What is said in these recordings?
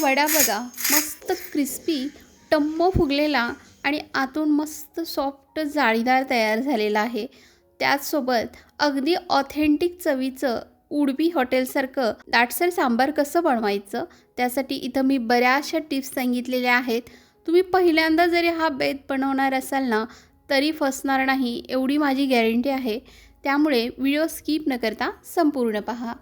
वडा बघा, मस्त क्रिस्पी, टम्म फुगलेला आणि आतून मस्त सॉफ्ट जाळीदार तयार झालेला आहे. त्याचसोबत अगदी ऑथेंटिक चवीचं उडुपी हॉटेलसारखं दाटसर सांबार कसं बनवायचं, त्यासाठी इथं मी बऱ्याचशा टिप्स सांगितलेल्या आहेत. तुम्ही पहिल्यांदा जरी हा बेत बनवणार असाल ना, तरी फसणार नाही एवढी माझी गॅरंटी आहे. त्यामुळे व्हिडिओ स्किप न करता संपूर्ण पहा.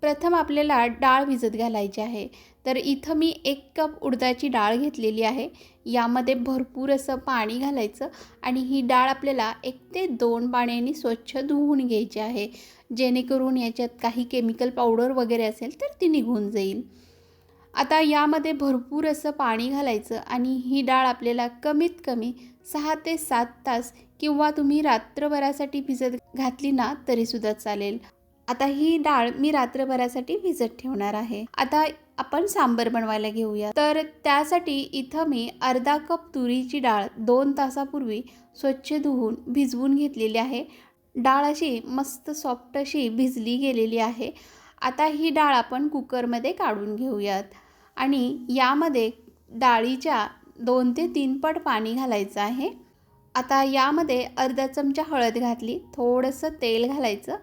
प्रथम आपल्याला डाळ भिजत घालायची आहे. तर इथं मी 1 कप उडदाची डाळ घेतलेली आहे. यामध्ये भरपूर असं पाणी घालायचं आणि ही डाळ आपल्याला 1 ते 2 पाण्याने स्वच्छ धुवून घ्यायची आहे, जेणेकरून याच्यात काही केमिकल पावडर वगैरे असेल तर ती निघून जाईल. आता यामध्ये भरपूर असं पाणी घालायचं आणि ही डाळ आपल्याला कमीत कमी 6 ते 7 तास किंवा तुम्ही रात्रभरासाठी भिजत घातली ना तरीसुद्धा चालेल. आता ही डाळ मी रात्रभरासाठी भिजत ठेवणार आहे. आता आपण सांबर बनवायला घेऊया. तर त्यासाठी इथं मी अर्धा कप तुरीची डाळ 2 तासापूर्वी स्वच्छ धुवून भिजवून घेतलेली आहे. डाळ अशी मस्त सॉफ्ट अशी भिजली गेलेली आहे. आता ही डाळ आपण कुकरमध्ये काढून घेऊयात आणि यामध्ये डाळीच्या 2 ते 3 पट पाणी घालायचं आहे. आता यामध्ये अर्धा चमचा हळद घातली, थोडंसं तेल घालायचं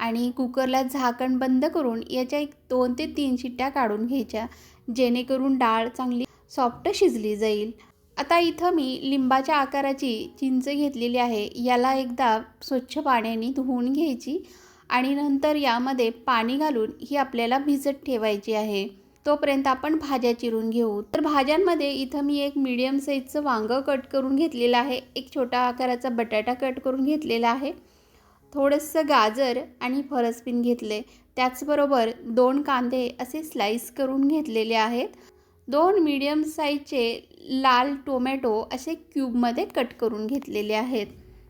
आणि कुकरला झाकण बंद करून याच्या 2 ते 3 शिट्ट्या काढून घ्यायच्या, जेणेकरून डाळ चांगली सॉफ्ट शिजली जाईल. आता इथं मी लिंबाच्या आकाराची चिंच घेतलेली आहे. याला एकदा स्वच्छ पाण्याने धुवून घ्यायची आणि नंतर यामध्ये पाणी घालून ही आपल्याला भिजत ठेवायची आहे. तोपर्यंत आपण भाज्या चिरून घेऊ. तर भाज्यांमध्ये इथं मी एक मीडियम साईजचं वांगं कट करून घेतलेलं आहे. एक छोटा आकाराचा बटाटा कट करून घेतलेला आहे. थोडंसं गाजर आणि फरसबीन घेतले. त्याचबरोबर 2 कांदे असे स्लाईस करून घेतलेले आहेत. 2 मीडियम साईजचे लाल टोमॅटो असे क्यूबमध्ये कट करून घेतलेले आहेत.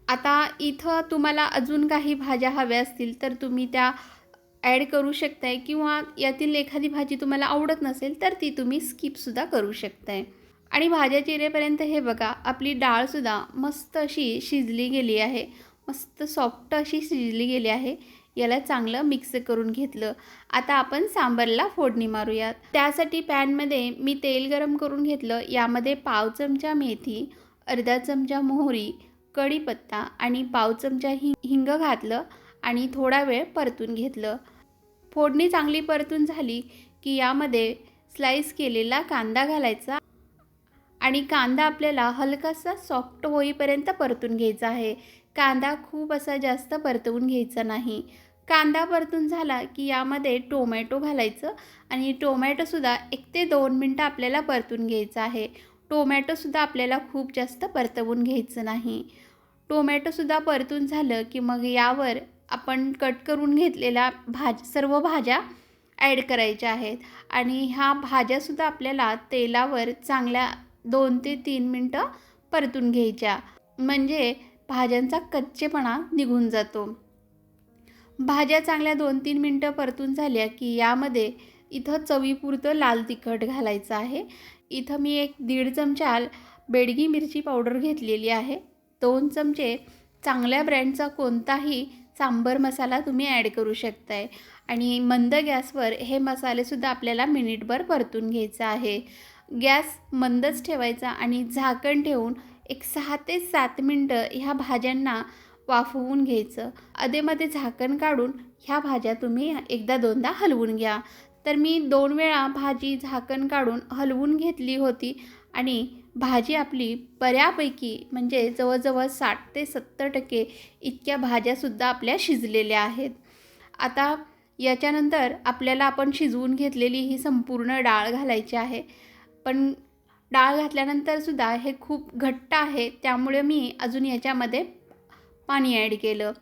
आता इथं तुम्हाला अजून काही भाज्या हव्या असतील तर तुम्ही त्या ॲड करू शकताय किंवा यातील एखादी भाजी तुम्हाला आवडत नसेल तर ती तुम्ही स्किपसुद्धा करू शकताय. आणि भाज्या चिरेपर्यंत हे बघा, आपली डाळसुद्धा मस्त अशी शिजली गेली आहे. मस्त सॉफ्ट अशी शिजली गेली आहे. याला चांगलं मिक्स करून घेतलं. आता आपण सांबारला फोडणी मारूयात. त्यासाठी पॅनमध्ये मी तेल गरम करून घेतलं. यामध्ये पाव चमचा मेथी, अर्धा चमचा मोहरी, कढीपत्ता आणि पाव चमचा हिंग घातलं आणि थोडा वेळ परतून घेतलं. फोडणी चांगली परतून झाली की यामध्ये स्लाईस केलेला कांदा घालायचा आणि कांदा आपल्याला हलकासा सॉफ्ट होईपर्यंत परतून घ्यायचा आहे. कांदा खूप असा जास्त परतवून घ्यायचा नाही. कांदा परतून झाला की यामध्ये टोमॅटो घालायचं आणि टोमॅटोसुद्धा 1 ते 2 मिनटं आपल्याला परतून घ्यायचं आहे. टोमॅटोसुद्धा आपल्याला खूप जास्त परतवून घ्यायचं नाही. टोमॅटोसुद्धा परतून झालं की मग यावर आपण कट करून घेतलेल्या सर्व भाज्या ॲड करायच्या आहेत आणि ह्या भाज्यासुद्धा आपल्याला तेलावर चांगल्या 2 ते 3 मिनटं परतून घ्यायच्या, म्हणजे भाज्यांचा कच्चेपणा निघून जातो. भाज्या चांगल्या 2-3 मिनटं परतून झाल्या की यामध्ये इथं चवीपुरतं लाल तिखट घालायचं आहे. इथं मी 1-1.5 चमचा बेडगी मिरची पावडर घेतलेली आहे. 2 चमचे चांगल्या ब्रँडचा कोणताही सांबर मसाला तुम्ही ॲड करू शकताय आणि मंद गॅसवर हे मसालेसुद्धा आपल्याला मिनिटभर परतून घ्यायचा आहे. गॅस मंदच ठेवायचा आणि झाकण ठेवून एक 6 ते 7 मिनटं ह्या भाज्यांना वाफवून घ्यायचं. अधेमध्ये झाकण काढून ह्या भाज्या तुम्ही 1-2दा हलवून घ्या. तर मी 2 वेळा भाजी झाकण काढून हलवून घेतली होती आणि भाजी आपली बऱ्यापैकी म्हणजे जवळजवळ 60 ते 70% इतक्या भाज्यासुद्धा आपल्या शिजलेल्या आहेत. आता याच्यानंतर आपल्याला आपण शिजवून घेतलेली ही संपूर्ण डाळ घालायची आहे. पण डाळ घातल्यानंतरसुद्धा हे खूप घट्ट आहे, त्यामुळे मी अजून याच्यामध्ये पाणी ॲड केलं.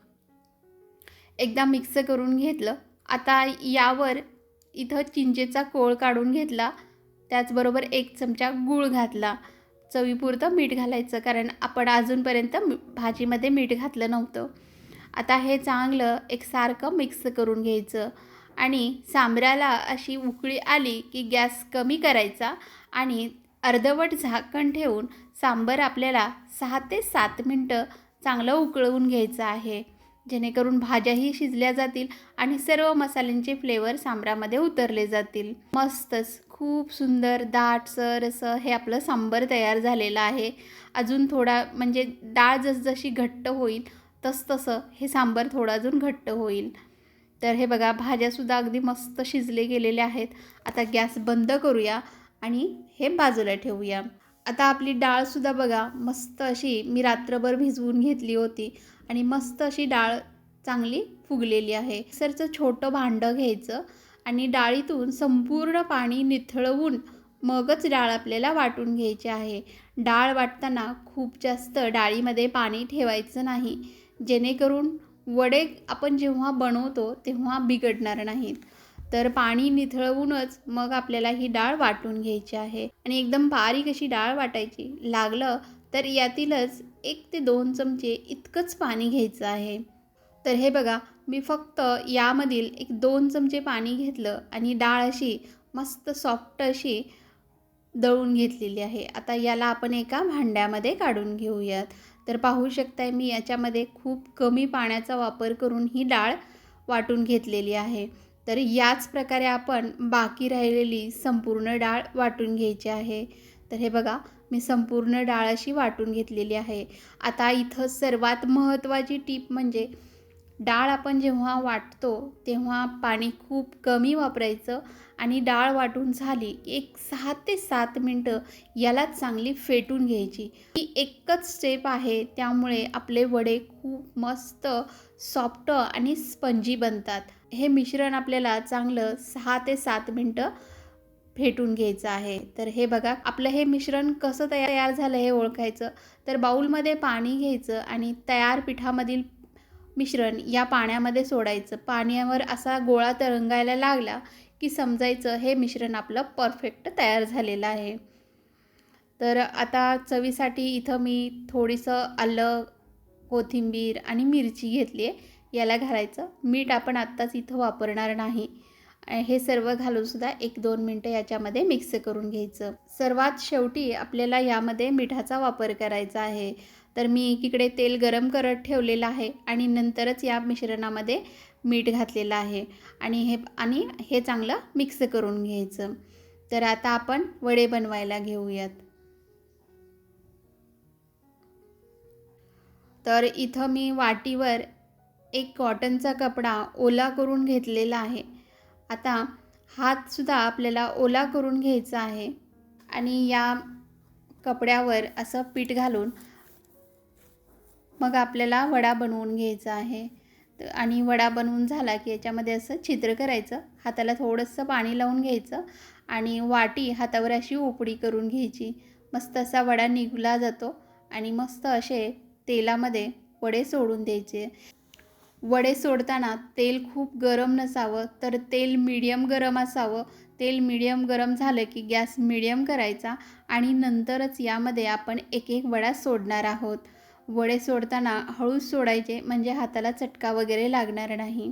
एकदा मिक्स करून घेतलं. आता यावर इथं चिंचेचा कोळ काढून घेतला. त्याचबरोबर 1 चमचा गूळ घातला. चवीपुरतं मीठ घालायचं, कारण आपण अजूनपर्यंत भाजीमध्ये मीठ घातलं नव्हतं. आता हे चांगलं एकसारखं मिक्स करून घ्यायचं आणि सांबराला अशी उकळी आली की गॅस कमी करायचा आणि अर्धवट झाकण ठेवून सांबर आपल्याला 6 ते 7 मिनटं चांगलं उकळवून घ्यायचं आहे. जेणेकरून भाज्याही शिजल्या जातील आणि सर्व मसाल्यांचे फ्लेवर सांबरामध्ये उतरले जातील. मस्तच खूप सुंदर दाटसर असं हे आपलं सांबर तयार झालेलं आहे. अजून थोडा म्हणजे डाळ जसजशी घट्ट होईल तसतसं हे सांबर थोडं अजून घट्ट होईल. तर हे बघा भाज्यासुद्धा अगदी मस्त शिजले गेलेले आहेत. आता गॅस बंद करूया आणि हे बाजूला ठेवूया. आता आपली डाळसुद्धा बघा मस्त अशी मी रात्रभर भिजवून घेतली होती आणि मस्त अशी डाळ चांगली फुगलेली आहे. मिक्सरचं छोटं भांडं घ्यायचं आणि डाळीतून संपूर्ण पाणी निथळवून मगच डाळ आपल्याला वाटून घ्यायची आहे. डाळ वाटताना खूप जास्त डाळीमध्ये पाणी ठेवायचं नाही, जेणेकरून वडे आपण जेव्हा बनवतो तेव्हा बिघडणार नाहीत. तर पाणी निथळवूनच मग आपल्याला ही डाळ वाटून घ्यायची आहे आणि एकदम बारीक अशी डाळ वाटायची. लागलं तर यातीलच 1 ते 2 चमचे इतकंच पाणी घ्यायचं आहे. तर हे बघा मी फक्त यामधील 1-2 चमचे पाणी घेतलं आणि डाळ अशी मस्त सॉफ्ट अशी दळून घेतलेली आहे. आता याला आपण एका भांड्यामध्ये काढून घेऊयात. तर पाहू शकताय मी याच्यामध्ये खूप कमी पाण्याचा वापर करून ही डाळ वाटून घेतलेली आहे. तर याच प्रकारे आपण बाकी राहिलेली संपूर्ण डाळ वाटून घ्यायची आहे. तर हे बघा मी संपूर्ण डाळ अशी वाटून घेतलेली आहे. आता इथं सर्वात महत्त्वाची टीप म्हणजे डाळ आपण जेव्हा वाटतो तेव्हा पाणी खूप कमी वापरायचं आणि डाळ वाटून झाली की 6 ते 7 मिनटं याला चांगली फेटून घ्यायची. ही एकच स्टेप आहे, त्यामुळे आपले वडे खूप मस्त सॉफ्ट आणि स्पंजी बनतात. हे मिश्रण आपल्याला चांगलं 6 ते 7 मिनटं फेटून घ्यायचं आहे. तर हे बघा आपलं हे मिश्रण कसं तयार झालं हे ओळखायचं. तर बाऊलमध्ये पाणी घ्यायचं आणि तयार पिठामधील मिश्रण या पाण्यामध्ये सोडायचं. पाण्यावर असा गोळा तरंगायला लागला की समजायचं हे मिश्रण आपलं परफेक्ट तयार झालेलं आहे. तर आता चवीसाठी इथं मी थोडंसं आलं, कोथिंबीर आणि मिरची घेतली आहे. याला घालायचं. मीठ आपण आत्ताच इथं वापरणार नाही. हे सर्व घालूनसुद्धा 1-2 मिनटं याच्यामध्ये मिक्स करून घ्यायचं. सर्वात शेवटी आपल्याला यामध्ये मिठाचा वापर करायचा आहे. तर मी एकीकडे तेल गरम करत ठेवलेलं आहे आणि नंतरच या मिश्रणामध्ये मीठ घातलेलं आहे आणि हे चांगलं मिक्स करून घ्यायचं. तर आता आपण वडे बनवायला घेऊयात. तर इथं मी वाटीवर एक कॉटनचा कपडा ओला करून घेतलेला आहे. आता हातसुद्धा आपल्याला ओला करून घ्यायचा आहे आणि या कपड्यावर असं पीठ घालून मग आपल्याला वडा बनवून घ्यायचा आहे. आणि वडा बनवून झाला की याच्यामध्ये असं छिद्र करायचं. हाताला थोडंसं पाणी लावून घ्यायचं आणि वाटी हातावर अशी उपडी करून घ्यायची. मस्त असा वडा निघला जातो आणि मस्त असे तेलामध्ये वडे सोडून द्यायचे. वडे सोडताना तेल खूप गरम नसावं, तर तेल मीडियम गरम असावं. तेल मीडियम गरम झालं की गॅस मीडियम करायचा आणि नंतरच यामध्ये आपण एक एक वडा सोडणार आहोत. वडे सोडताना हळूच सोडायचे म्हणजे हाताला चटका वगैरे लागणार नाही.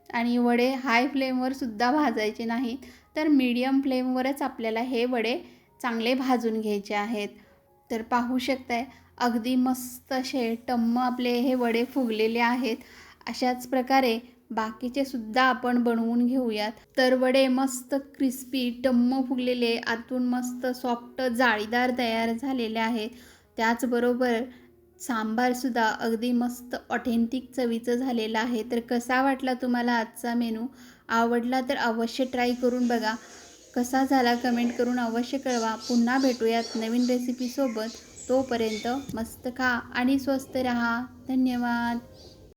आणि वडे हाय फ्लेमवर सुद्धा भाजायचे नाही, तर मीडियम फ्लेमवरच आपल्याला हे वडे चांगले भाजून घ्यायचे आहेत. तर पाहू शकताय अगदी मस्त असे टम्म आपले हे वडे फुगलेले आहेत. अशाच प्रकारे बाकीचे सुद्धा आपण बनवून घेऊयात. तर वडे मस्त क्रिस्पी टम्म फुगलेले, आतून मस्त सॉफ्ट जाळीदार तयार झालेले आहेत. त्याचबरोबर सांबारसुद्धा अगदी मस्त ऑथेंटिक चवीचं झालेलं आहे. तर कसा वाटला तुम्हाला आजचा मेनू? आवडला तर अवश्य ट्राय करून बघा. कसा झाला कमेंट करून अवश्य कळवा. पुन्हा भेटूयात नवीन रेसिपीसोबत. तोपर्यंत मस्त खा आणि स्वस्त रहा. धन्यवाद.